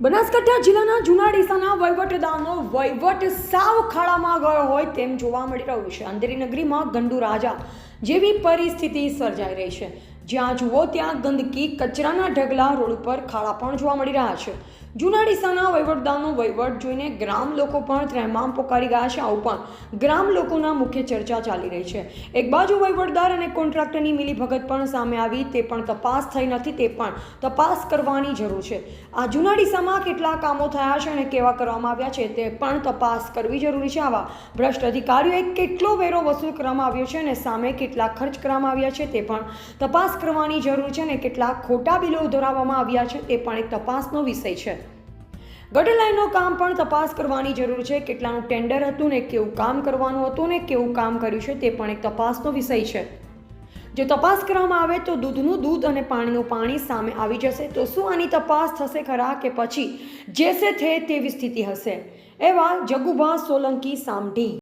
બનાસકાંઠા જિલ્લાના જૂના ડીસાના વહીવટદારનો વહીવટ સાવ ખાડામાં ગયો હોય તેમ જોવા મળી રહ્યું છે। અંધેરી નગરીમાં ગંડુ રાજા જેવી પરિસ્થિતિ સર્જાઈ રહી છે। જ્યાં જુઓ ત્યાં ગંદકી, કચરાના ઢગલા, રોડ ઉપર ખાડા પણ જોવા મળી રહ્યા છે। જૂના ડીસાના વહીવટદારનો વહીવટ જોઈને ગ્રામ લોકો પણ ત્રેમામ પોકારી ગયા છે। આવું પણ ગ્રામ લોકોના મુખ્ય ચર્ચા ચાલી રહી છે। એક બાજુ વહીવટદાર અને કોન્ટ્રાક્ટરની મિલીભગત પણ સામે આવી, તે પણ તપાસ થઈ નથી, તે પણ તપાસ કરવાની જરૂર છે। આ જૂના ડીસામાં કેટલા કામો થયા છે અને કેવા કરવામાં આવ્યા છે તે પણ તપાસ કરવી જરૂરી છે। આવા ભ્રષ્ટ અધિકારીઓએ કેટલો વેરો વસૂલ કરવામાં આવ્યો છે અને સામે કેટલા ખર્ચ કરવામાં આવ્યા છે તે પણ તપાસ કરવાની જરૂર છે અને કેટલા ખોટા બિલો ઉઘરાવવામાં આવ્યા છે તે પણ એક તપાસનો વિષય છે। ગટર લાઇનનું કામ પણ તપાસ કરવાની જરૂર છે। કેટલાનું ટેન્ડર હતું ને કેવું કામ કરવાનું હતું ને કેવું કામ કર્યું છે તે પણ એક તપાસનો વિષય છે। જો તપાસ કરવામાં આવે તો દૂધનું દૂધ અને પાણીનું પાણી સામે આવી જશે। તો શું આની તપાસ થશે ખરા કે પછી જેસે થે તેવી સ્થિતિ હશે? એવા જગુભા સોલંકી સામઢી।